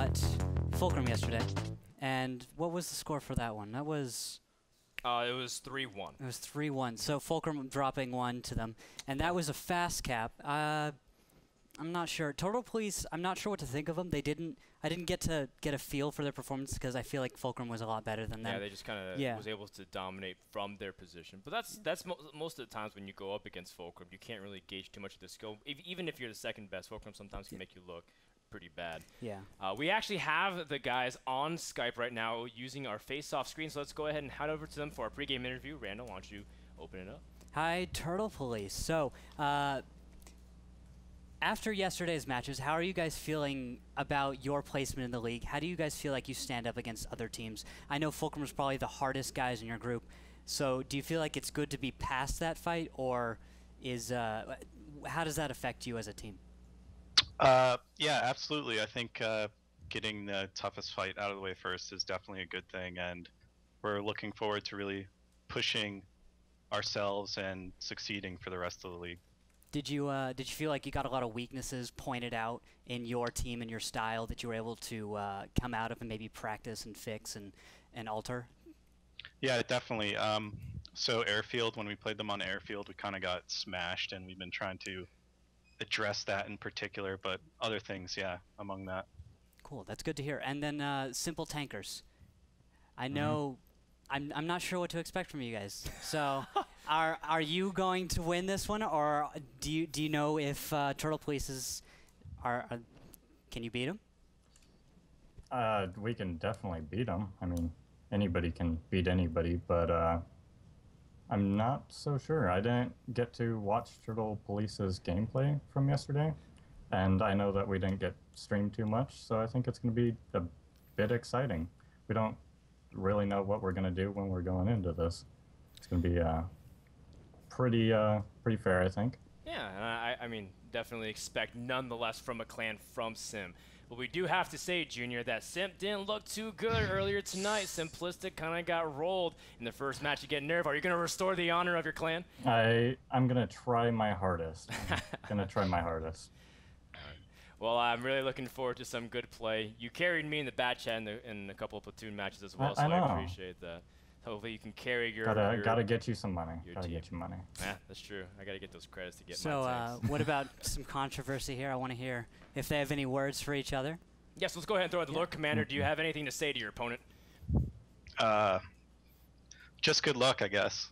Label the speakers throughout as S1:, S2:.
S1: fought Fulcrum yesterday, and what was the score for that one? That was...
S2: it was 3-1.
S1: It was 3-1, so Fulcrum dropping 1 to them, and that was a fast cap. I'm not sure. Total Police, I'm not sure what to think of them. I didn't get to get a feel for their performance because I feel like Fulcrum was a lot better than them.
S2: Yeah, they just kind of was able to dominate from their position. But that's most of the times when you go up against Fulcrum, you can't really gauge too much of the skill. Even if you're the second best, Fulcrum sometimes can make you look pretty bad.
S1: Yeah.
S2: We actually have the guys on Skype right now using our face-off screen, so let's go ahead and head over to them for our pregame interview. Randall, why don't you open it up?
S1: Hi, Turtle Police. So, after yesterday's matches, how are you guys feeling about your placement in the league? How do you guys feel like you stand up against other teams? I know Fulcrum is probably the hardest guys in your group, so do you feel like it's good to be past that fight, or how does that affect you as a team?
S3: Yeah, absolutely. I think getting the toughest fight out of the way first is definitely a good thing, and we're looking forward to really pushing ourselves and succeeding for the rest of the league.
S1: Did you feel like you got a lot of weaknesses pointed out in your team and your style that you were able to come out of and maybe practice and fix and alter?
S3: Yeah, definitely. So Airfield, when we played them on Airfield, we kind of got smashed, and we've been trying to address that in particular, but other things, yeah, among that.
S1: Cool, that's good to hear. And then Simple Tankers. I know I'm not sure what to expect from you guys. So are you going to win this one, or do you know if Turtle Police can you beat them?
S4: We can definitely beat them. I mean, anybody can beat anybody, but I'm not so sure. I didn't get to watch Turtle Police's gameplay from yesterday, and I know that we didn't get streamed too much, so I think it's going to be a bit exciting. We don't really know what we're going to do when we're going into this. It's going to be pretty fair, I think.
S2: Yeah, and I mean, definitely expect nonetheless from a clan from Sim. But we do have to say, Junior, that Simp didn't look too good earlier tonight. Simplistic kind of got rolled in the first match. You get nerve. Are you going to restore the honor of your clan?
S4: I'm going to try my hardest. I'm going to try my hardest.
S2: Well, I'm really looking forward to some good play. You carried me in the bat chat in a couple of platoon matches as well, so I appreciate that. Hopefully you can carry your...
S4: Gotta get you some money. Gotta
S2: team.
S4: get you money.
S2: Yeah, that's true. I gotta get those credits to get my
S1: So, what about some controversy here? I want to hear if they have any words for each other.
S2: Yes, let's go ahead and throw it to Lord Commander. Do you have anything to say to your opponent?
S3: Just good luck, I guess.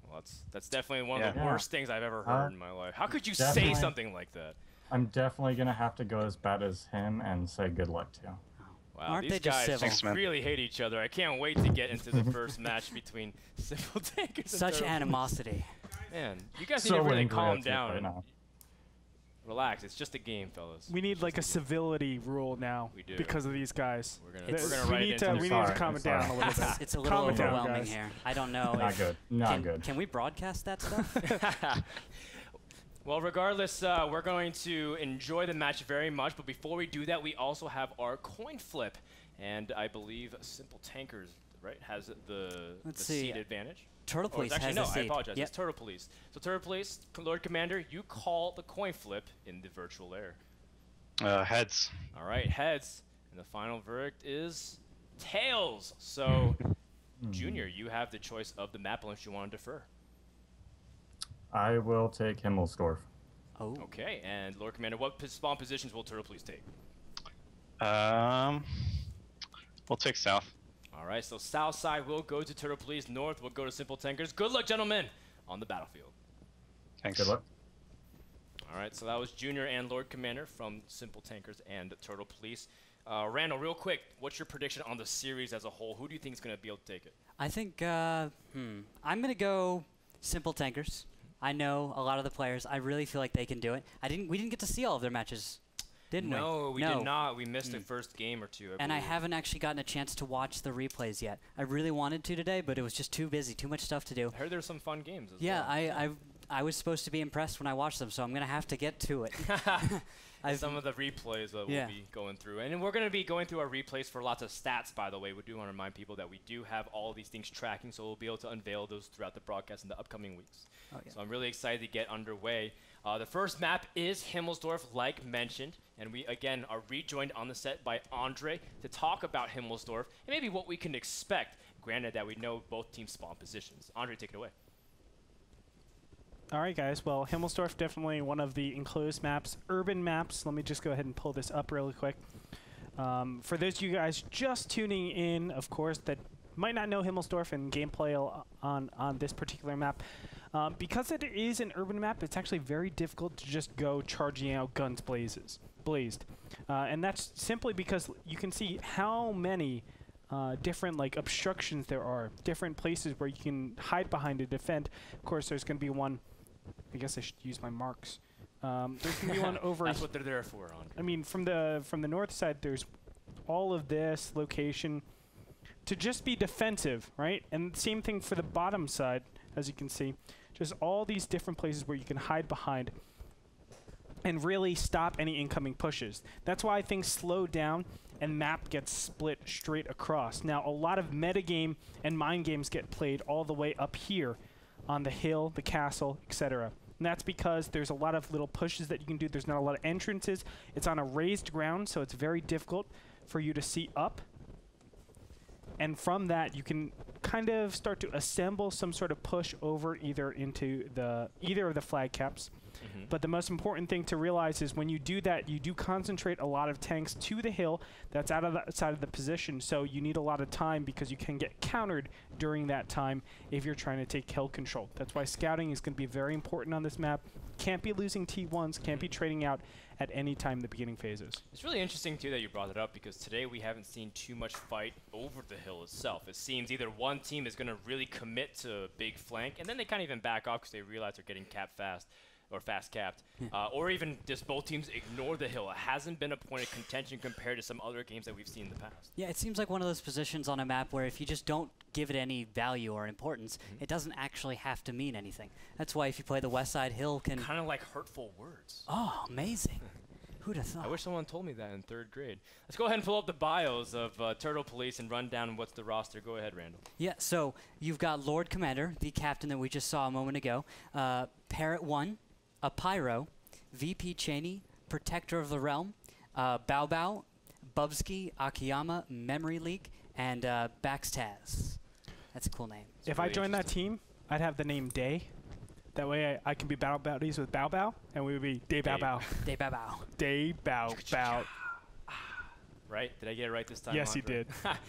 S2: Well, that's definitely one of the worst things I've ever heard in my life. How could you say something like that?
S4: I'm definitely going to have to go as bad as him and say good luck to you.
S2: Wow, these guys really hate each other. I can't wait to get into the first match between Simple Tankers and
S1: Such animosity.
S2: Man, you guys need to really calm down. Right, relax, it's just a game, fellas.
S5: We need like a civility rule now because of these guys.
S2: We're gonna write it into
S5: we need to calm it down a little bit.
S1: It's a little overwhelming here. I don't know.
S4: Not good. Not good.
S1: Can we broadcast that stuff?
S2: Well, regardless, we're going to enjoy the match very much, but before we do that, we also have our coin flip, and I believe Simple Tankers, right, has the seed advantage.
S1: Turtle Police has
S2: no,
S1: the seed.
S2: I apologize.
S1: Yep.
S2: It's Turtle Police. So Turtle Police, Lord Commander, you call the coin flip in the virtual air.
S3: Heads.
S2: All right, heads. And the final verdict is tails. So, Junior, you have the choice of the map unless you want to defer.
S4: I will take Himmelsdorf.
S1: Oh.
S2: Okay, and Lord Commander, what spawn positions will Turtle Police take?
S3: We'll take south.
S2: All right, so south side will go to Turtle Police, north will go to Simple Tankers. Good luck, gentlemen, on the battlefield.
S3: Thanks.
S4: Good luck.
S2: All right, so that was Junior and Lord Commander from Simple Tankers and Turtle Police. Randall, real quick, what's your prediction on the series as a whole? Who do you think is going to be able to take it?
S1: I think, I'm going to go Simple Tankers. I know a lot of the players. I really feel like they can do it. We didn't get to see all of their matches, didn't we?
S2: No, we did not. We missed the first game or two.
S1: I haven't actually gotten a chance to watch the replays yet. I really wanted to today, but it was just too busy, too much stuff to do.
S2: I heard there's some fun games as well.
S1: Yeah, I was supposed to be impressed when I watched them, so I'm going to have to get to it.
S2: Some of the replays that we'll be going through. And we're going to be going through our replays for lots of stats, by the way. We do want to remind people that we do have all of these things tracking, so we'll be able to unveil those throughout the broadcast in the upcoming weeks. Oh, yeah. So I'm really excited to get underway. The first map is Himmelsdorf, like mentioned, and we again are rejoined on the set by Andre to talk about Himmelsdorf and maybe what we can expect, granted that we know both teams' spawn positions. Andre, take it away.
S5: All right, guys. Well, Himmelsdorf, definitely one of the enclosed maps, urban maps. Let me just go ahead and pull this up really quick. For those of you guys just tuning in, of course, that might not know Himmelsdorf and gameplay on this particular map, because it is an urban map, it's actually very difficult to just go charging out guns blazed. And that's simply because you can see how many different like obstructions there are, different places where you can hide behind to defend. Of course, there's going to be one. I guess I should use my marks. There's going to be one over.
S2: That's what they're there for, Andre.
S5: I mean, from the north side, there's all of this location to just be defensive, right? And same thing for the bottom side, as you can see. Just all these different places where you can hide behind and really stop any incoming pushes. That's why things slow down and map gets split straight across. Now, a lot of metagame and mind games get played all the way up here on the hill, the castle, etc. And that's because there's a lot of little pushes that you can do. There's not a lot of entrances. It's on a raised ground, so it's very difficult for you to see up. And from that, you can kind of start to assemble some sort of push over either into either of the flag caps. But the most important thing to realize is when you do that, you do concentrate a lot of tanks to the hill that's out of the side of the position. So you need a lot of time because you can get countered during that time if you're trying to take hill control. That's why scouting is going to be very important on this map. Can't be losing T1s, can't be trading out at any time in the beginning phases.
S2: It's really interesting, too, that you brought it up because today we haven't seen too much fight over the hill itself. It seems either one team is going to really commit to a big flank, and then they kind of even back off because they realize they're getting capped fast. Or fast capped, or even just both teams ignore the hill. It hasn't been a point of contention compared to some other games that we've seen in the past.
S1: Yeah, it seems like one of those positions on a map where if you just don't give it any value or importance, it doesn't actually have to mean anything. That's why if you play the west side, hill can...
S2: Kind of like hurtful words.
S1: Oh, amazing. Who'd have thought?
S2: I wish someone told me that in 3rd grade. Let's go ahead and pull up the bios of Turtle Police and run down what's the roster. Go ahead, Randall.
S1: Yeah, so you've got Lord Commander, the captain that we just saw a moment ago, Parrot 1, a Pyro, VP Cheney, Protector of the Realm, Bao Bao, Bubsky, Akiyama, Memory Leak, and Baxtaz. That's a cool name.
S5: If I joined that team, I'd have the name Day. That way I can be battle buddies with Bao Bao, and we would be Day Bao Bao.
S1: Day Bao Bao.
S5: Day Bao Bao.
S2: Right? Did I get it right this time,
S5: Yes,
S2: Andre?
S5: you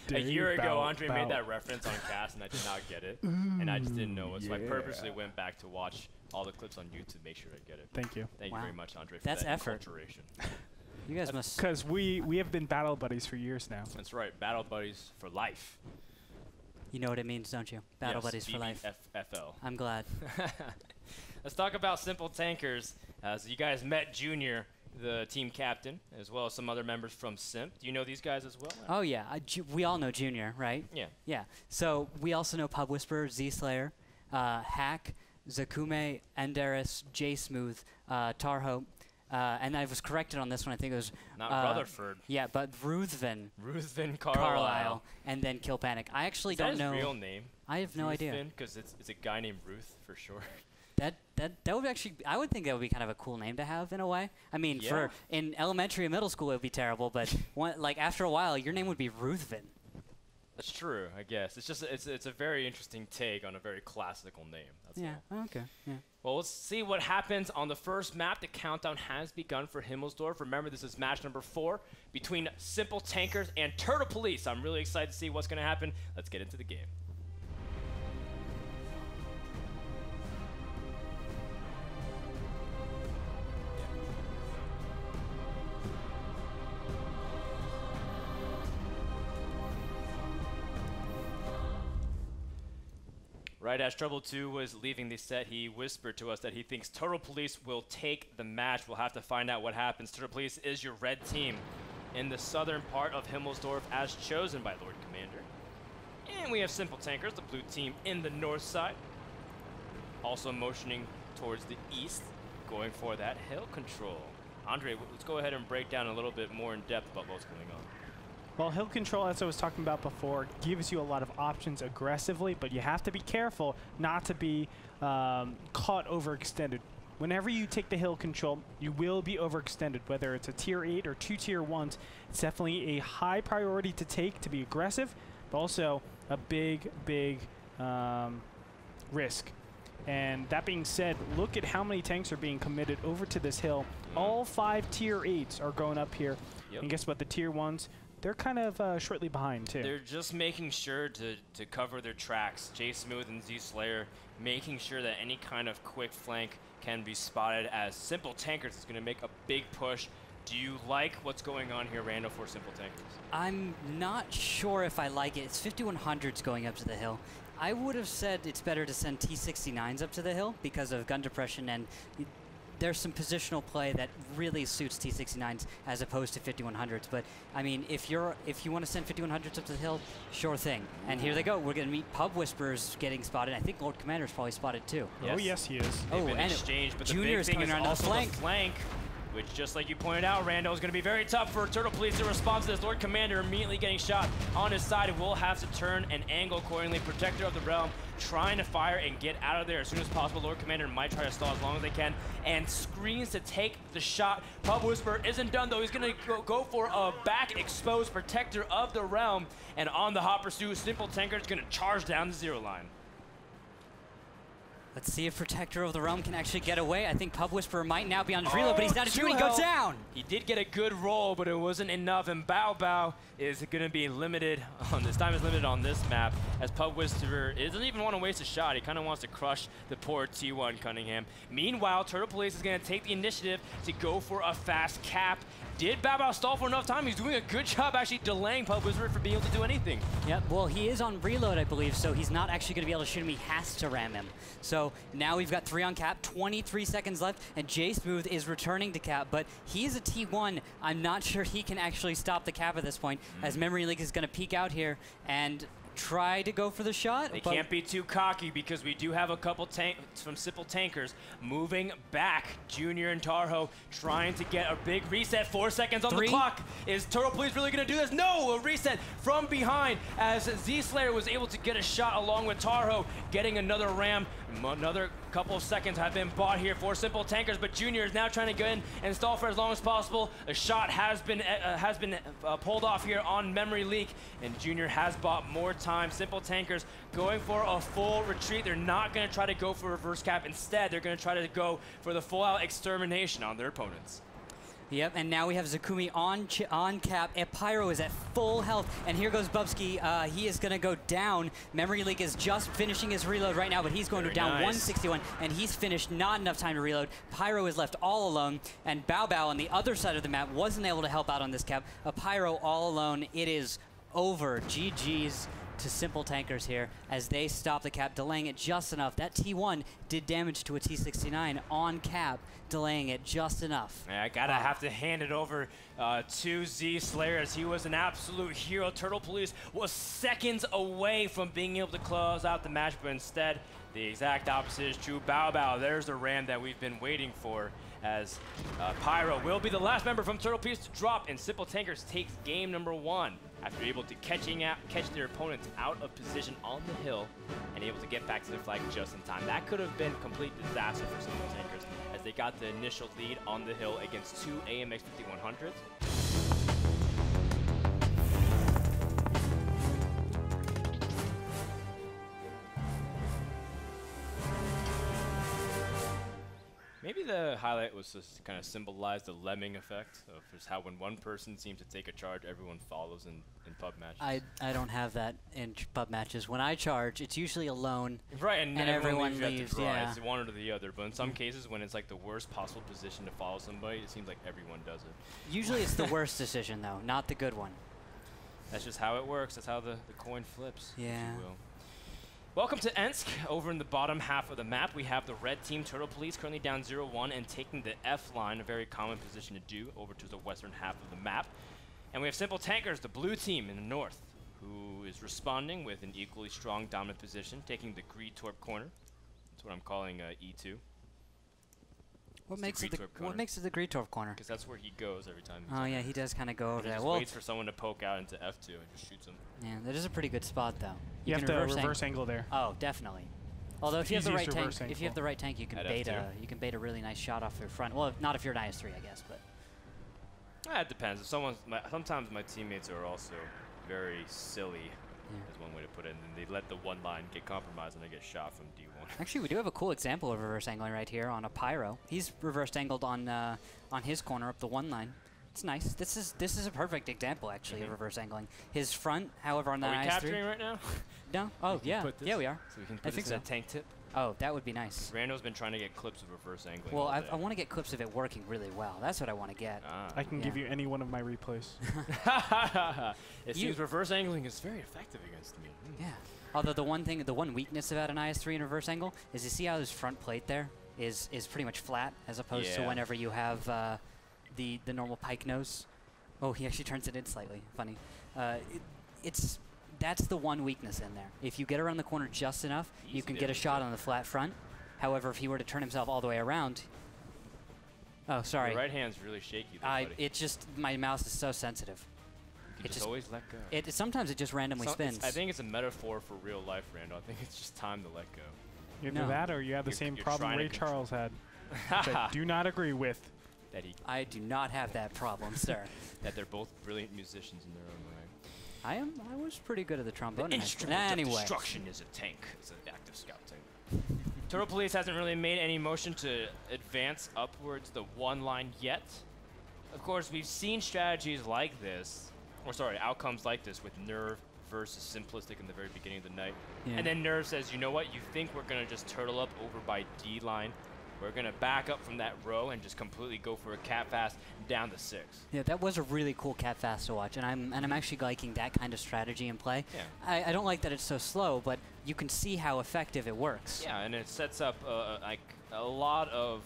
S5: did.
S2: A year ago, Andre made that reference on cast, and I did not get it. And I just didn't know it, so I purposely went back to watch all the clips on YouTube to make sure I get it.
S5: Thank you.
S2: Thank you very much, Andre, for
S1: That's
S2: that
S1: effort.
S2: enculturation.
S1: You guys must...
S5: Because we have been battle buddies for years now.
S2: That's right. Battle buddies for life.
S1: You know what it means, don't you? Battle buddies for life.
S2: FL.
S1: I'm glad.
S2: Let's talk about Simple Tankers. So you guys met Junior, the team captain, as well as some other members from Simp. Do you know these guys as well?
S1: Oh, yeah. We all know Junior, right?
S2: Yeah.
S1: Yeah. So we also know Pub Whisperer, Z-Slayer, Hack, Zakume, Enderis, J-Smooth, Tarho, and I was corrected on this one. I think it was...
S2: Not Rutherford.
S1: Yeah, but Ruthven.
S2: Ruthven Carlisle.
S1: And then Kill Panic. I actually don't know...
S2: Is that his real name?
S1: I have no idea.
S2: Because it's a guy named Ruth, for sure.
S1: That would actually... I would think that would be kind of a cool name to have, in a way. I mean, for in elementary and middle school, it would be terrible, but like after a while, your name would be Ruthven.
S2: That's true, I guess. It's just it's a very interesting take on a very classical name. That's all.
S1: Okay. Yeah.
S2: Well, let's see what happens on the first map. The countdown has begun for Himmelsdorf. Remember, this is match number 4 between Simple Tankers and Turtle Police. I'm really excited to see what's going to happen. Let's get into the game. Right as Trouble 2 was leaving the set, he whispered to us that he thinks Turtle Police will take the match. We'll have to find out what happens. Turtle Police is your red team in the southern part of Himmelsdorf as chosen by Lord Commander. And we have Simple Tankers, the blue team, in the north side. Also motioning towards the east, going for that hill control. Andre, let's go ahead and break down a little bit more in depth about what's going on.
S5: Well, hill control, as I was talking about before, gives you a lot of options aggressively, but you have to be careful not to be caught overextended. whenever you take the hill control, you will be overextended, whether it's a tier 8 or 2 tier 1s. It's definitely a high priority to take to be aggressive, but also a big risk. And that being said, look at how many tanks are being committed over to this hill. All 5 tier 8s are going up here.
S2: Yep.
S5: And guess what? The tier 1s, they're kind of shortly behind too.
S2: They're just making sure to cover their tracks. J Smooth and Z Slayer making sure that any kind of quick flank can be spotted, as Simple Tankers is going to make a big push. Do you like what's going on here, Randall, for Simple Tankers?
S1: I'm not sure if I like it. It's 5100s going up to the hill. I would have said it's better to send T-69s up to the hill because of gun depression, and there's some positional play that really suits T-69s as opposed to 5100s. But I mean, if you want to send 5100s up to the hill, sure thing. And here they go. We're going to meet Pub Whisperers getting spotted. I think Lord Commander's probably spotted too.
S5: Yes. Oh yes, he is.
S2: They've
S1: oh,
S2: been
S1: and
S2: exchanged, but
S1: Junior
S2: the big
S1: is
S2: thing
S1: coming
S2: is
S1: around
S2: also
S1: the
S2: the flank, which, just like you pointed out, Randall, is going to be very tough for Turtle Police to respond to this. Lord Commander immediately getting shot on his side. Will have to turn and angle accordingly. Protector of the Realm trying to fire and get out of there as soon as possible. Lord Commander might try to stall as long as they can, and screens to take the shot. Pub Whisperer isn't done though. He's going to go for a back exposed Protector of the Realm, and on the hot pursuit, Simple Tanker is going to charge down the 0 line.
S1: Let's see if Protector of the Realm can actually get away. I think Pub Whisperer might now be on his reload, but he's down to 2 and he goes down.
S2: He did get a good roll, but it wasn't enough, and Bao Bao is going to be limited on this. Time is limited on this map, as Pub Whisperer doesn't even want to waste a shot. He kind of wants to crush the poor T1 Cunningham. Meanwhile, Turtle Police is going to take the initiative to go for a fast cap. Did Bao Bao stall for enough time? He's doing a good job actually delaying Pub Whisperer from being able to do anything.
S1: Yep, well, he is on reload, I believe, so he's not actually going to be able to shoot him. He has to ram him. So now we've got 3 on cap, 23 seconds left, and J Smooth is returning to cap, but he's a T1. I'm not sure he can actually stop the cap at this point, as Memory Leak is going to peek out here and try to go for the shot.
S2: They can't be too cocky because we do have a couple tanks from Simple Tankers moving back. Junior and Tarho trying to get a big reset. 4 seconds on the clock. Is Turtle Police really going to do this? No, a reset from behind as Z Slayer was able to get a shot along with Tarho, getting another ram. Another couple of seconds have been bought here for Simple Tankers, but Junior is now trying to go in and stall for as long as possible. A shot has been pulled off here on Memory Leak, and Junior has bought more time. Simple Tankers going for a full retreat. They're not going to try to go for reverse cap. Instead, they're going to try to go for the full-out extermination on their opponents.
S1: Yep, and now we have Zakumi on cap, and Pyro is at full health, and here goes Bubsky. He is going to go down. Memory Leak is just finishing his reload right now, but he's going down 161, and he's finished. Not enough time to reload. Pyro is left all alone, and Bao Bao on the other side of the map wasn't able to help out on this cap. Pyro all alone. It is over. GG's to Simple Tankers here as they stop the cap, delaying it just enough. That T1 did damage to a T69 on cap, delaying it just enough.
S2: Yeah, I have to hand it over to Z Slayer, as he was an absolute hero. Turtle Police was seconds away from being able to close out the match, but instead, the exact opposite is true. Bao Bao, there's the ram that we've been waiting for, as Pyro will be the last member from Turtle Police to drop, and Simple Tankers takes game number 1 after able to catch their opponents out of position on the hill and able to get back to their flag just in time. That could have been a complete disaster for Simple Tankers, as they got the initial lead on the hill against 2 AMX 5100s. Maybe the highlight was just to kind of symbolize the lemming effect of just how when one person seems to take a charge, everyone follows in pub matches.
S1: I don't have that in pub matches. When I charge, it's usually alone.
S2: Right, and
S1: everyone leaves.
S2: Yeah. It's one or the other. But in some cases, when it's like the worst possible position to follow somebody, it seems like everyone does it.
S1: Usually it's the worst decision, though, not the good one.
S2: That's just how it works. That's how the coin flips,
S1: yeah.
S2: if you will. Welcome to Ensk. Over in the bottom half of the map, we have the red team, Turtle Police, currently down 0-1 and taking the F line, a very common position to do, over to the western half of the map. And we have Simple Tankers, the blue team in the north, who is responding with an equally strong dominant position, taking the Greetorp corner. That's what I'm calling E2.
S1: What makes it the Greetorp corner?
S2: Because that's where he goes every time.
S1: Oh yeah, he does kind of go over there.
S2: He just waits for someone to poke out into F2 and just shoots him.
S1: Yeah, that is a pretty good spot though.
S5: You have to reverse angle there.
S1: Oh, definitely. Although if you have the
S5: Easiest
S1: right tank,
S5: reverse
S1: if you have the right tank, you can
S2: At
S1: bait
S2: F2.
S1: a really nice shot off your front. Well, not if you're an IS-3, I guess, but.
S2: It depends. If sometimes my teammates are also very silly. Is one way to put it. And then they let the one line get compromised and they get shot from D1.
S1: Actually, we do have a cool example of reverse angling right here on a Pyro. He's reverse angled on his corner up the one line. It's nice. This is a perfect example actually of reverse angling. His front, however, on the
S2: Are we
S1: IS-3.
S2: capturing right now?
S1: No. Oh yeah. Yeah, we are.
S2: So we can
S1: I
S2: put
S1: think
S2: this in
S1: so.
S2: a tank tip.
S1: Oh, that would be nice.
S2: Rando's been trying to get clips of reverse angling.
S1: Well,
S2: all
S1: I
S2: day.
S1: want to get clips of it working really well. That's what I want to get.
S5: I can give you any one of my replays.
S2: It seems reverse angling is very effective against me.
S1: Yeah. Although the one weakness about an IS-3 in reverse angle is you see how his front plate there is pretty much flat as opposed to whenever you have the normal pike nose. Oh, he actually turns it in slightly. Funny. That's the one weakness in there. If you get around the corner just enough, you can get a shot on the flat front. However, if he were to turn himself all the way around, oh, sorry.
S2: Your right hand's really shaky there, buddy.
S1: It just, my mouse is so sensitive.
S2: You just always let go.
S1: Sometimes it just randomly spins.
S2: I think it's a metaphor for real life, Rando. I think it's just time to let go.
S5: Either that or you have the same problem Ray Charles had, which I do not agree with.
S1: I do not have that problem, sir.
S2: That they're both brilliant musicians in their own way.
S1: I was pretty good at the trombone.
S2: The instrument of destruction is a tank. It's an active scout tank. Turtle Police hasn't really made any motion to advance upwards the one line yet. Of course, we've seen strategies like this, outcomes like this with Nerve versus Simplistic in the very beginning of the night. Yeah. And then Nerve says, you know what, you think we're going to just turtle up over by D line. We're going to back up from that row and just completely go for a cat fast down to 6.
S1: Yeah, that was a really cool cat fast to watch, and I'm actually liking that kind of strategy in play.
S2: Yeah.
S1: I don't like that it's so slow, but you can see how effective it works.
S2: Yeah, and it sets up like a lot of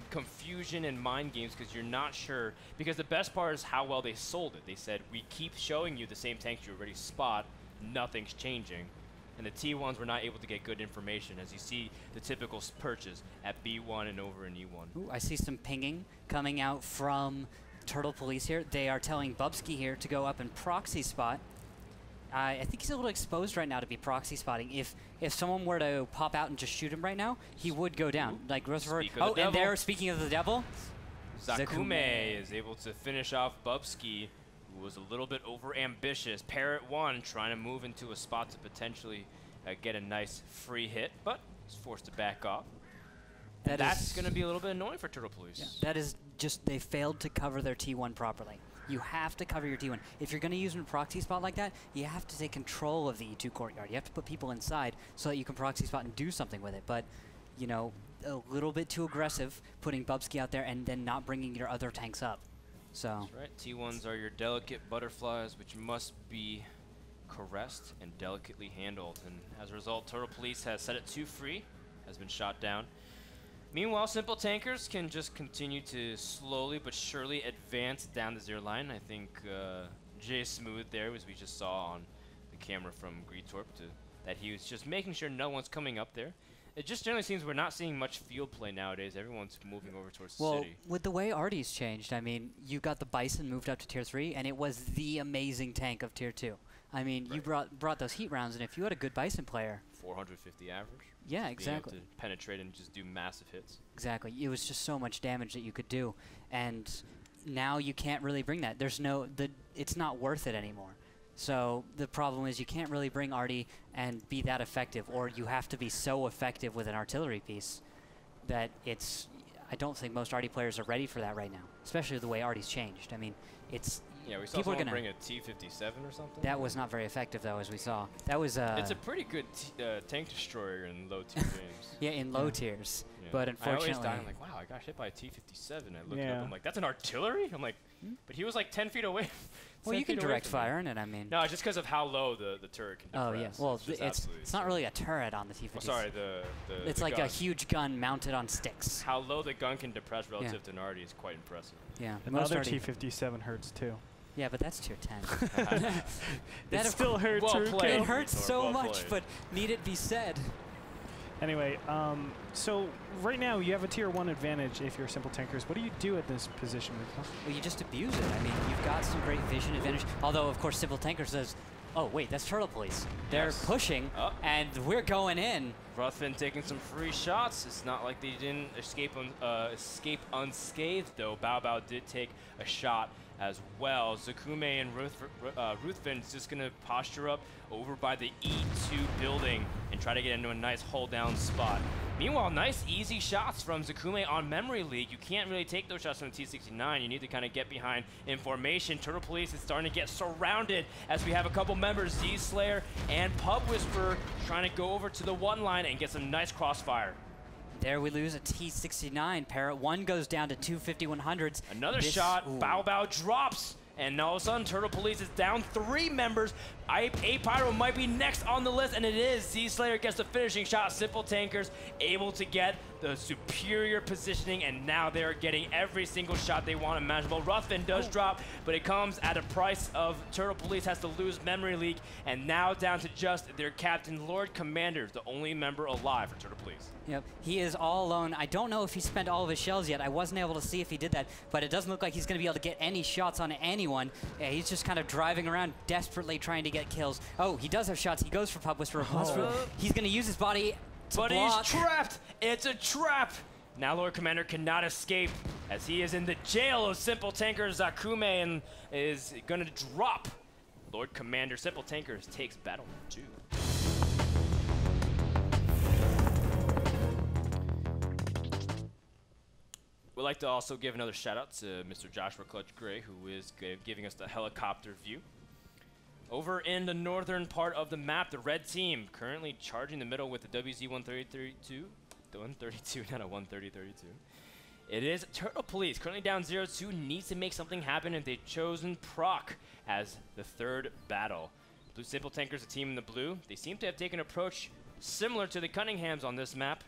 S2: confusion and mind games because you're not sure. Because the best part is how well they sold it. They said, we keep showing you the same tanks you already spot. Nothing's changing. And the T1s were not able to get good information, as you see the typical perches at B1 and over in E1.
S1: Ooh, I see some pinging coming out from Turtle Police here. They are telling Bubsky here to go up and proxy spot. I think he's a little exposed right now to be proxy spotting. If someone were to pop out and just shoot him right now, he would go down. Like Rutherford. Oh, and there, speaking of the devil,
S2: Zakume is able to finish off Bubsky, who was a little bit over-ambitious. Parrot 1 trying to move into a spot to potentially get a nice free hit, but he's forced to back off. That's going to be a little bit annoying for Turtle Police.
S1: Yeah, that is just, they failed to cover their T1 properly. You have to cover your T1. If you're going to use a proxy spot like that, you have to take control of the E2 courtyard. You have to put people inside so that you can proxy spot and do something with it. But, you know, a little bit too aggressive putting Bubsky out there and then not bringing your other tanks up. So.
S2: That's right. T1s are your delicate butterflies, which must be caressed and delicately handled. And as a result, Turtle Police has set it 2 free, has been shot down. Meanwhile, Simple Tankers can just continue to slowly but surely advance down the 0 line. I think Jay Smooth there, as we just saw on the camera from Greetorp, that he was just making sure no one's coming up there. It just generally seems we're not seeing much field play nowadays. Everyone's moving over towards the city.
S1: With the way Artie's changed, I mean, you got the Bison moved up to Tier 3, and it was the amazing tank of Tier 2. I mean, you brought those heat rounds, and if you had a good Bison player...
S2: 450 average.
S1: Yeah, exactly.
S2: Being able to penetrate and just do massive hits.
S1: Exactly. It was just so much damage that you could do, and now you can't really bring that. It's not worth it anymore. So the problem is you can't really bring Artie and be that effective, or you have to be so effective with an artillery piece that it's... I don't think most Artie players are ready for that right now, especially the way Artie's changed. I mean, it's...
S2: Yeah, we saw someone bring a T-57 or something.
S1: That was not very effective, though, as we saw. That was...
S2: it's a pretty good tank destroyer in low-tier games.
S1: Yeah, in low tiers. Yeah. But unfortunately...
S2: I always die. I'm like, wow, I got hit by a T-57. I looked up, I'm like, that's an artillery? I'm like, but he was like 10 feet away.
S1: Well, you can direct fire in it, I mean.
S2: No, just because of how low the turret can depress.
S1: Oh, yes. Well, it's not really a turret on the T-57.
S2: Oh, sorry,
S1: it's
S2: the
S1: like
S2: gun.
S1: a huge gun mounted on sticks.
S2: How low the gun can depress relative to an arty is quite impressive.
S1: Yeah.
S5: Another T-57 hurts, too.
S1: Yeah, but that's Tier 10.
S5: It still hurts.
S2: Well played.
S1: It hurts so much, but need it be said.
S5: Anyway, so right now you have a Tier 1 advantage if you're Simple Tankers. What do you do at this position?
S1: Well, you just abuse it. I mean, you've got some great vision advantage. Although, of course, Simple Tankers does Oh, wait, that's Turtle Police. They're
S2: Yes.
S1: pushing, and we're going in.
S2: Ruthven taking some free shots. It's not like they didn't escape unscathed, though. Bao Bao did take a shot as well. Zakume and Ruthven's just going to posture up over by the E2 building and try to get into a nice hold-down spot. Meanwhile, nice easy shots from Zakume on Memory League. You can't really take those shots from the T69. You need to kind of get behind in formation. Turtle Police is starting to get surrounded as we have a couple members, Z-Slayer and Pub Whisperer, trying to go over to the 1 line and get some nice crossfire.
S1: There we lose a T69. Parrot 1 goes down to 25100s.
S2: Another shot. Bao Bao drops. And all of a sudden, Turtle Police is down 3 members. A-Pyro might be next on the list, and it is. Z-Slayer gets the finishing shot. Simple Tankers able to get the superior positioning, and now they're getting every single shot they want imaginable. Ruthven does drop, but it comes at a price of Turtle Police has to lose Memory League, and now down to just their captain, Lord Commander, the only member alive for Turtle Police.
S1: Yep, he is all alone. I don't know if he spent all of his shells yet. I wasn't able to see if he did that, but it doesn't look like he's going to be able to get any shots on anyone. Yeah, he's just kind of driving around, desperately trying to get kills. Oh, he does have shots. He goes for Pub Whisperer. He's going to use his body to block.
S2: He's trapped. It's a trap. Now Lord Commander cannot escape as he is in the jail of Simple Tankers Zakume and is going to drop. Lord Commander Simple Tankers takes battle 2. We'd like to also give another shout out to Mr. Joshua Clutch Gray, who is giving us the helicopter view. Over in the northern part of the map, the red team currently charging the middle with the WZ-130-32. The 132, not a 130-32. It is Turtle Police, currently down 0-2, needs to make something happen, and they've chosen Proc as the 3rd battle. Blue Simple Tankers, a team in the blue. They seem to have taken an approach similar to the Cunninghams on this map,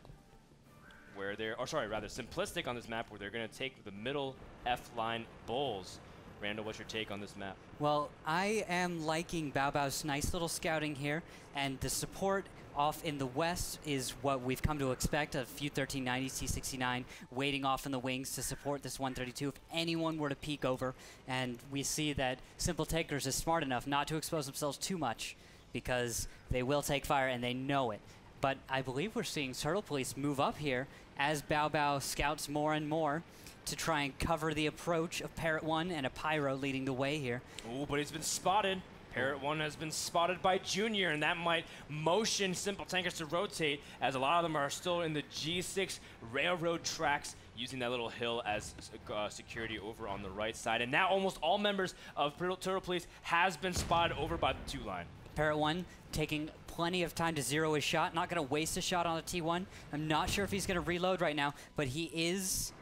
S2: where they're, or sorry, rather simplistic on this map, where they're going to take the middle F-line Bulls. Randall, what's your take on this map?
S1: Well, I am liking Bao Bao's nice little scouting here, and the support off in the west is what we've come to expect, a few 1390s T69 waiting off in the wings to support this 132 if anyone were to peek over. And we see that Simple Tankers is smart enough not to expose themselves too much because they will take fire and they know it. But I believe we're seeing Turtle Police move up here as Bao Bao scouts more and more to try and cover the approach of Parrot 1 and a Pyro leading the way here.
S2: Oh, but he's been spotted. Parrot 1 has been spotted by Junior, and that might motion Simple Tankers to rotate, as a lot of them are still in the G6 railroad tracks, using that little hill as security over on the right side. And now almost all members of Turtle Police has been spotted over by the 2 line.
S1: Parrot 1 taking plenty of time to zero his shot, not going to waste a shot on the T1. I'm not sure if he's going to reload right now, but he is...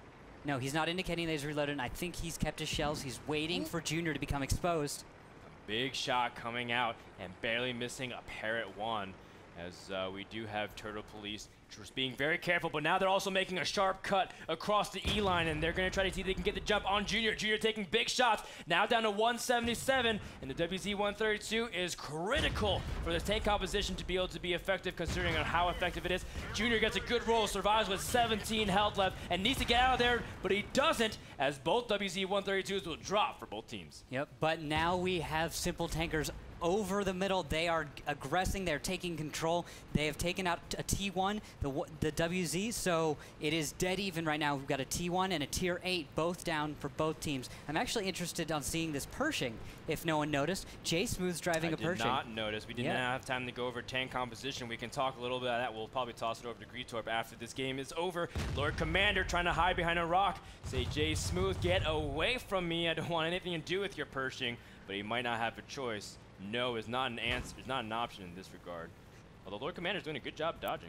S1: No, he's not indicating that he's reloaded, and I think he's kept his shells. He's waiting for Junior to become exposed.
S2: A big shot coming out and barely missing a Parrot 1, as we do have Turtle Police just being very careful, but now they're also making a sharp cut across the E-line, and they're going to try to see if they can get the jump on Junior. Junior taking big shots, now down to 177, and the WZ-132 is critical for this tank composition to be able to be effective, considering on how effective it is. Junior gets a good roll, survives with 17 health left, and needs to get out of there, but he doesn't, as both WZ-132s will drop for both teams.
S1: Yep, but now we have Simple Tankers over the middle. They are aggressing, they're taking control. They have taken out a T1, the WZ, so it is dead even right now. We've got a T1 and a Tier 8, both down for both teams. I'm actually interested on seeing this Pershing, if no one noticed. Jay Smooth's driving a Pershing.
S2: I did not notice. We did not have time to go over tank composition. We can talk a little bit about that. We'll probably toss it over to Greetorp after this game is over. Lord Commander trying to hide behind a rock. Say, Jay Smooth, get away from me. I don't want anything to do with your Pershing, but he might not have a choice. No is not an answer. It's not an option in this regard. Although Lord Commander's doing a good job dodging.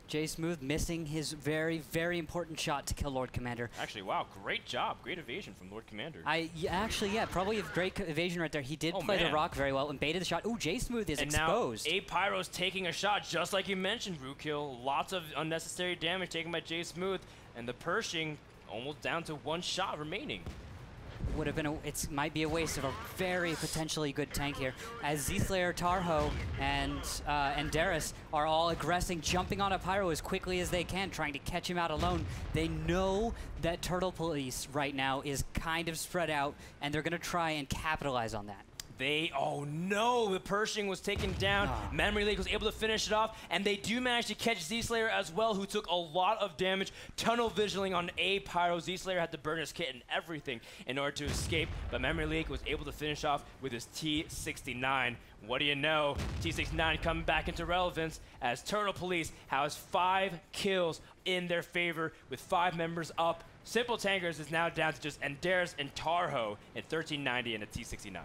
S1: Jay Smooth missing his very, very important shot to kill Lord Commander.
S2: Actually, wow, great job. Great evasion from Lord Commander.
S1: Yeah, probably a great evasion right there. He did play the rock very well and baited the shot. Ooh, Jay Smooth is exposed.
S2: And now A-Pyro's taking a shot, just like you mentioned, Rookhill. Lots of unnecessary damage taken by Jay Smooth, and the Pershing almost down to 1 shot remaining.
S1: Would have been it might be a waste of a very potentially good tank here, as Z-Slayer, Tarho, and Darius are all aggressing, jumping on a Pyro as quickly as they can, trying to catch him out alone. They know that Turtle Police right now is kind of spread out, and they're going to try and capitalize on that.
S2: Oh no, the Pershing was taken down. Memory League was able to finish it off, and they do manage to catch Z-Slayer as well, who took a lot of damage. Tunnel visioning on A Pyro. Z-Slayer had to burn his kit and everything in order to escape, but Memory League was able to finish off with his T69. What do you know? T69 coming back into relevance as Turtle Police has 5 kills in their favor with 5 members up. Simple Tankers is now down to just Enderis and Tarho at 1390 and a T69.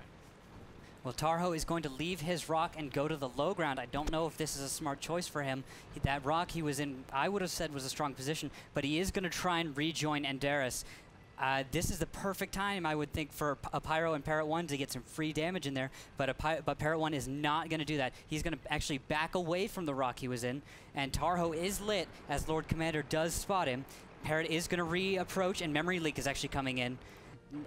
S1: Well, Tarho is going to leave his rock and go to the low ground. I don't know if this is a smart choice for him. That rock he was in, I would have said, was a strong position, but he is going to try and rejoin Enderis. This is the perfect time, I would think, for a Pyro and Parrot 1 to get some free damage in there, but Parrot 1 is not going to do that. He's going to actually back away from the rock he was in, and Tarho is lit as Lord Commander does spot him. Parrot is going to re-approach, and Memory Leak is actually coming in.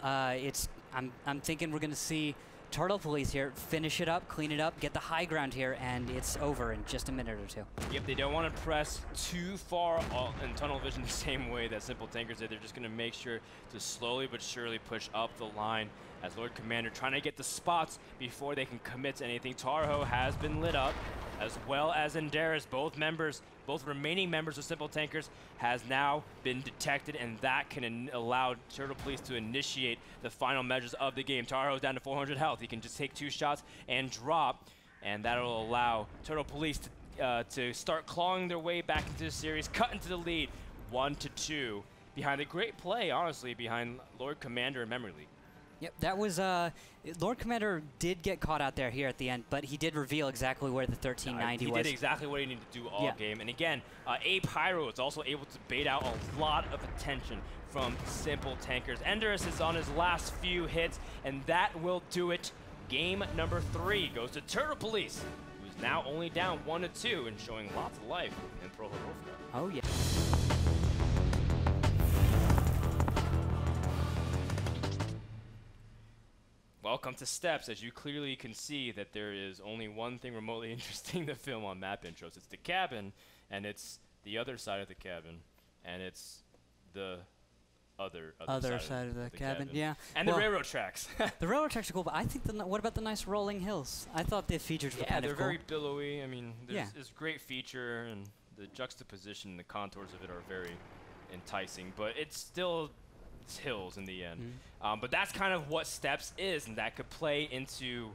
S1: I'm thinking we're going to see Turtle Police here finish it up, clean it up, get the high ground here, and it's over in just a minute or two.
S2: Yep, they don't want to press too far in tunnel vision the same way that Simple Tankers did. They're just going to make sure to slowly but surely push up the line as Lord Commander trying to get the spots before they can commit to anything. Tarho has been lit up, as well as Enderis. Both remaining members of Simple Tankers has now been detected, and that can allow Turtle Police to initiate the final measures of the game. Tarho's down to 400 health. He can just take 2 shots and drop, and that'll allow Turtle Police to start clawing their way back into the series, cut into the lead 1-2 behind a great play, honestly, behind Lord Commander and Memory League.
S1: Yep, that was, Lord Commander did get caught out there here at the end, but he did reveal exactly where the 1390 was.
S2: He did exactly what he needed to do all game. And again, A Pyro is also able to bait out a lot of attention from Simple Tankers. Enderis is on his last few hits, and that will do it. Game number 3 goes to Turtle Police, who's now only down 1-2 and showing lots of life in Pro Horovka.
S1: Oh, yeah.
S2: Welcome to Steps. As you clearly can see that there is only one thing remotely interesting to film on map intros. It's the cabin, and it's the other side of the cabin, and it's the other side of the cabin.
S1: Yeah.
S2: And the railroad tracks.
S1: The railroad tracks are cool, but I think what about the nice rolling hills? I thought the features were kind of cool.
S2: Yeah, they're very billowy. I mean, there's a great feature, and the juxtaposition and the contours of it are very enticing, but it's still hills in the end. But that's kind of what Steps is, and that could play into,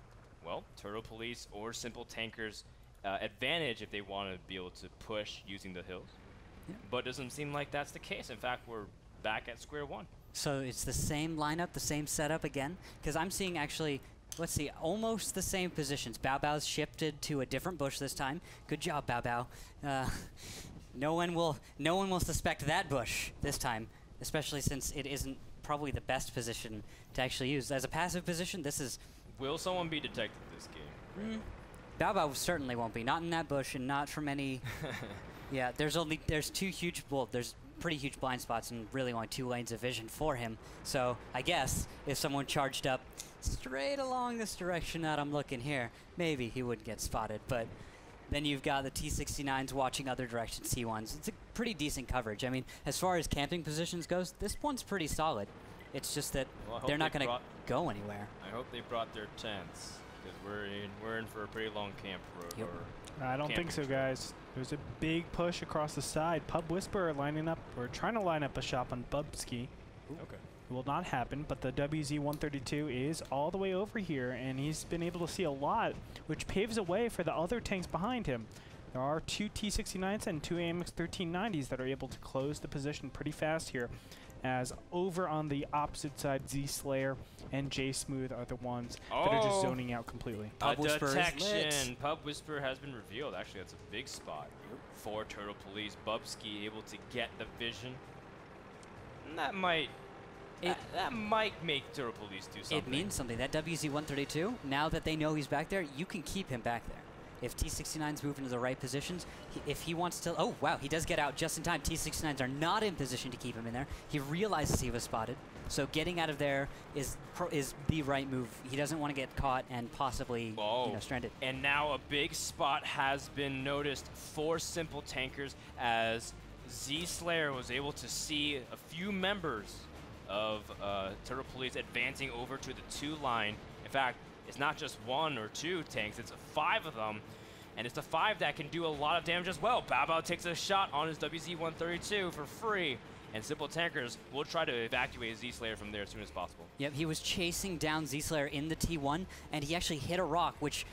S2: well, Turtle Police or Simple Tankers' advantage if they want to be able to push using the hills. Yeah. But it doesn't seem like that's the case. In fact, we're back at square one. So
S1: it's the same lineup, the same setup again? Because I'm seeing actually, let's see, almost the same positions. Bao Bao's shifted to a different bush this time. Good job, Bao Bao. No one will suspect that bush this time, especially since it isn't probably the best position to actually use. As a passive position, this is... Will someone be detected this game? Bao Bao certainly won't be. Not in that bush and not from any... Yeah, there's pretty huge blind spots and really only 2 lanes of vision for him. So I guess if someone charged up straight along this direction that I'm looking here, maybe he would get spotted. But then you've got the T-69s watching other directions, T1s. It's a pretty decent coverage. I mean, as far as camping positions goes, this one's pretty solid. It's just that they're not going to go anywhere. I hope they brought their tents, because we're in for a pretty long camp road. Yep.
S5: I don't think so, guys. There's a big push across the side. Pub Whisperer lining up, or trying to line up a shop on Bubski.
S2: Okay.
S5: It will not happen, but the WZ-132 is all the way over here, and he's been able to see a lot, which paves a way for the other tanks behind him. There are 2 T-69s and 2 AMX 1390s that are able to close the position pretty fast here, as over on the opposite side, Z-Slayer and J-Smooth are the ones that are just zoning out completely.
S2: Pub detection. Pub Whisperer has been revealed. Actually, that's a big spot for Turtle Police. Bubski able to get the vision. And that might make Turtle Police do something. It means something. That WZ-132, now that they know he's back there, you can keep him back there. If T-69s move into the right positions, if he wants to... Oh, wow, he does get out just in time. T-69s are not in position to keep him in there. He realizes he was spotted. So getting out of there is the right move. He doesn't want to get caught and possibly stranded. And now a big spot has been noticed for Simple Tankers as Z-Slayer was able to see a few members of Turtle Police advancing over to the 2 line. In fact, it's not just 1 or 2 tanks, it's 5 of them. And it's the 5 that can do a lot of damage as well. Bao takes a shot on his WZ-132 for free. And Simple Tankers will try to evacuate Z-Slayer from there as soon as possible.
S1: Yep, he was chasing down Z-Slayer in the T1, and he actually hit a rock, which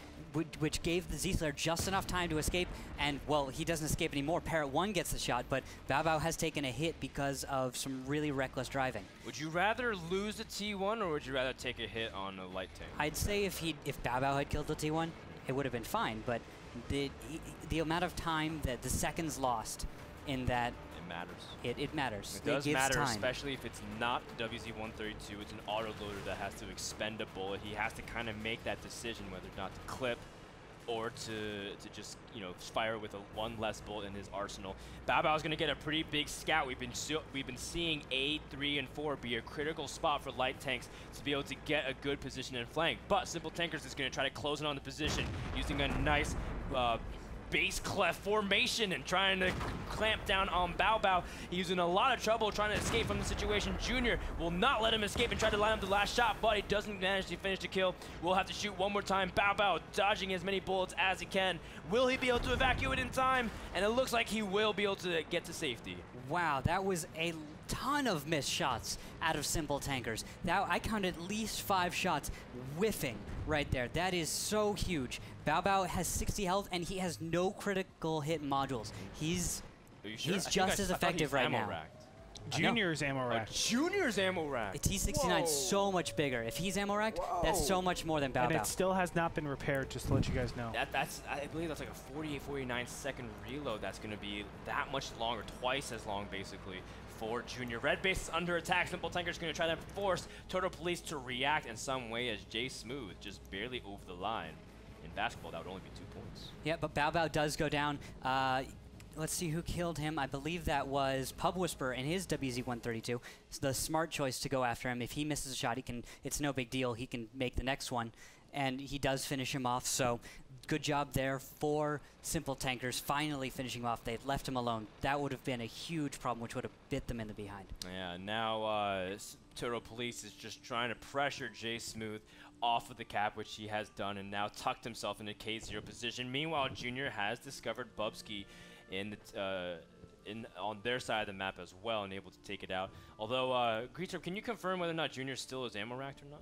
S1: gave the Z-Slayer just enough time to escape. And, well, he doesn't escape anymore. Parrot 1 gets the shot, but Bao has taken a hit because of some really reckless driving.
S2: Would you rather lose the T1, or would you rather take a hit on a light tank?
S1: I'd say if Bao had killed the T1, it would have been fine, but the amount of time that the seconds lost in that,
S2: matters.
S1: It matters.
S2: It does matter,
S1: time.
S2: especially if it's not the WZ-132. It's an autoloader that has to expend a bullet. He has to kind of make that decision whether or not to clip or to just, you know, fire with one less bullet in his arsenal. Bao's going to get a pretty big scout. We've been seeing A, 3, and 4 be a critical spot for light tanks to be able to get a good position in flank. But Simple Tankers is going to try to close in on the position using a nice base clef formation and trying to clamp down on Bao. He's in a lot of trouble trying to escape from the situation. Junior will not let him escape and try to line up the last shot, but he doesn't manage to finish the kill. We'll have to shoot one more time. Bao dodging as many bullets as he can. Will he be able to evacuate in time? And it looks like he will be able to get to safety.
S1: Wow, that was a ton of missed shots out of Simple Tankers. Now I counted at least 5 shots whiffing right there. That is so huge. Bao has 60 health and he has no critical hit modules. He's just as effective right now.
S5: Junior's ammo racked.
S2: Junior's ammo racked.
S1: T69 is so much bigger. If he's ammo racked, that's so much more than Bao.
S5: And it still has not been repaired, just to let you guys know.
S2: I believe that's like a 48, 49 second reload that's going to be that much longer, twice as long basically for Junior. Red base is under attack. Simple Tankers going to try to force Turtle Police to react in some way as Jay Smooth just barely over the line. In basketball, that would only be 2 points.
S1: Yeah, but Bao does go down. Let's see who killed him. I believe that was Pub Whisper in his WZ-132. It's the smart choice to go after him. If he misses a shot, it's no big deal. He can make the next one. And he does finish him off. So good job there for Simple Tankers finally finishing him off. They left him alone. That would have been a huge problem, which would have bit them in the behind.
S2: Yeah, now Turtle Police is just trying to pressure Jay Smooth off of the cap, which he has done, and now tucked himself into K0 position. Meanwhile, Junior has discovered Bubsky on their side of the map as well and able to take it out. Although, Greaser, can you confirm whether or not Junior still is ammo racked or not?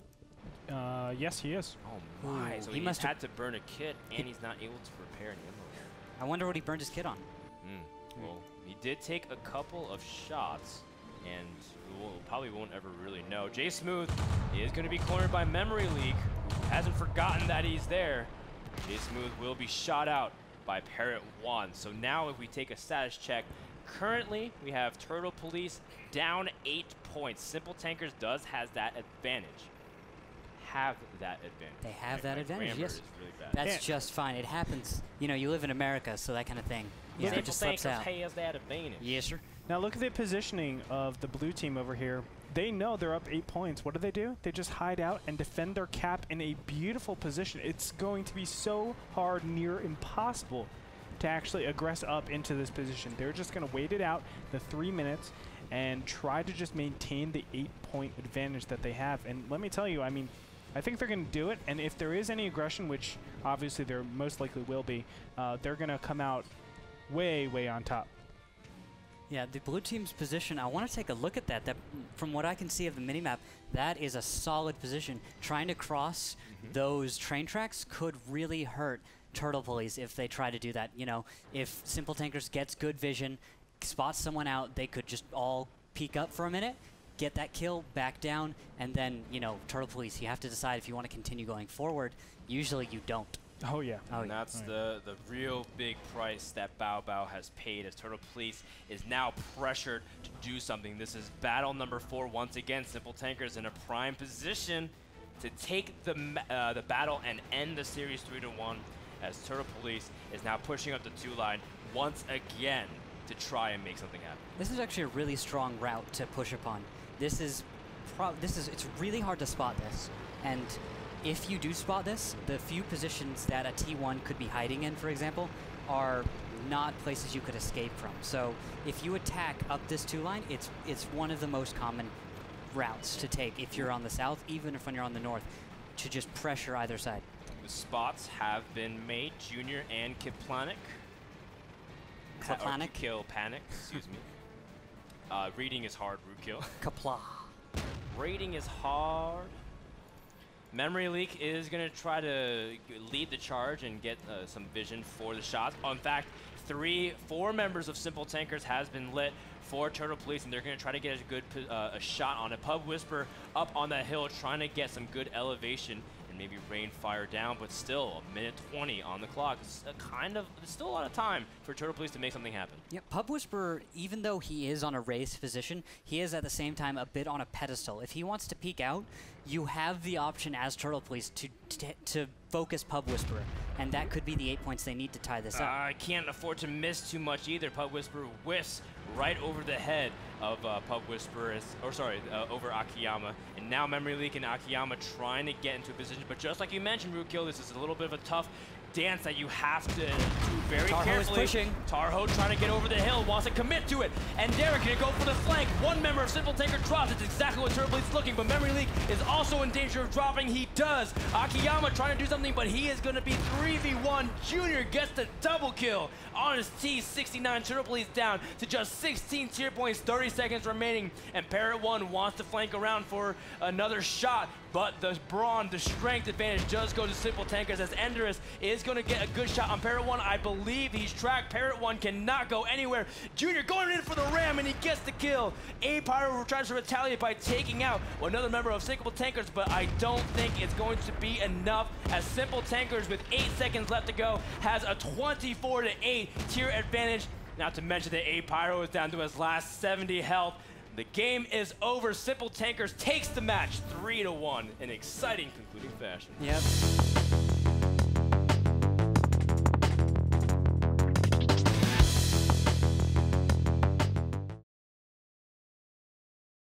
S5: Yes, he is.
S2: Oh my! So he must had to burn a kit, and he's not able to repair any ammo.
S1: I wonder what he burned his kit on.
S2: Well, he did take a couple of shots, and we probably won't ever really know. Jay Smooth is going to be cornered by Memory Leak, who hasn't forgotten that he's there. Jay Smooth will be shot out by Parrot 1. So now if we take a status check, currently we have Turtle Police down 8 points. Simple Tankers has that advantage.
S1: They have that advantage, yes.
S2: Really bad.
S1: That's just fine. It happens. You know, you live in America, so that kind of thing. Yeah, it just slips out.
S2: Has that advantage.
S1: Yes, sir.
S5: Now look at the positioning of the blue team over here. They know they're up 8 points. What do? They just hide out and defend their cap in a beautiful position. It's going to be so hard, near impossible, to actually aggress up into this position. They're just going to wait it out the 3 minutes and try to just maintain the 8-point advantage that they have. And let me tell you, I mean, I think they're going to do it. And if there is any aggression, which obviously there most likely will be, they're going to come out way, way on top.
S1: Yeah, the blue team's position, I want to take a look at that. From what I can see of the minimap, that is a solid position. Trying to cross those train tracks could really hurt Turtle Police if they try to do that. You know, if Simple Tankers gets good vision, spots someone out, they could just all peek up for a minute, get that kill, back down, and then, you know, Turtle Police, you have to decide if you want to continue going forward. Usually you don't.
S5: Oh, yeah.
S2: And that's the real big price that Bao has paid as Turtle Police is now pressured to do something. This is battle number 4 once again. Simple Tankers in a prime position to take the battle and end the series 3-1 as Turtle Police is now pushing up the 2 line once again to try and make something happen.
S1: This is actually a really strong route to push upon. It's really hard to spot this, and if you do spot this, the few positions that a T1 could be hiding in, for example, are not places you could escape from. So if you attack up this 2 line, it's one of the most common routes to take if you're on the south, even if when you're on the north. to just pressure either side?
S2: The spots have been made. Junior and Kiplanik.
S1: Kaplanik?
S2: Kill Panic, excuse me. Reading is hard, Rootkill.
S1: Kapla.
S2: Rating is hard. Memory Leak is going to try to lead the charge and get some vision for the shots. In fact, 4 members of Simple Tankers has been lit for Turtle Police, and they're going to try to get a good a shot on it. Pub Whisper up on that hill trying to get some good elevation and maybe rain fire down, but still a minute 20 on the clock. It's still a lot of time for Turtle Police to make something happen.
S1: Yeah, Pub Whisperer, even though he is on a raised position, he is at the same time a bit on a pedestal. If he wants to peek out, you have the option as Turtle Police to focus Pub Whisperer, and that could be the 8 points they need to tie this up.
S2: I can't afford to miss too much either. Pub Whisperer whiffs right over the head of Pub Whisperer, over Akiyama. And now Memory Leak and Akiyama trying to get into a position. But just like you mentioned, Rootkill, this is a little bit of a tough dance that you have to do very carefully.
S1: Pushing.
S2: Tarho trying to get over the hill, wants to commit to it. And Derek gonna go for the flank. One member of Simple Tanker drops. It's exactly what Turtle Police looking, but Memory Leak is also in danger of dropping. He does. Akiyama trying to do something, but he is gonna be 3v1. Junior gets the double kill on his T69. Turtle Police down to just 16 tier points, 30 seconds remaining. And Parrot 1 wants to flank around for another shot, but the brawn, the strength advantage does go to Simple Tankers as Enderus is going to get a good shot on Parrot 1. I believe he's tracked. Parrot 1 cannot go anywhere. Junior going in for the ram, and he gets the kill. A-Pyro tries to retaliate by taking out another member of Simple Tankers, but I don't think it's going to be enough as Simple Tankers, with 8 seconds left to go, has a 24-8 tier advantage. Not to mention that A-Pyro is down to his last 70 health. The game is over. Simple Tankers takes the match 3-1 in exciting concluding fashion.
S1: Yep.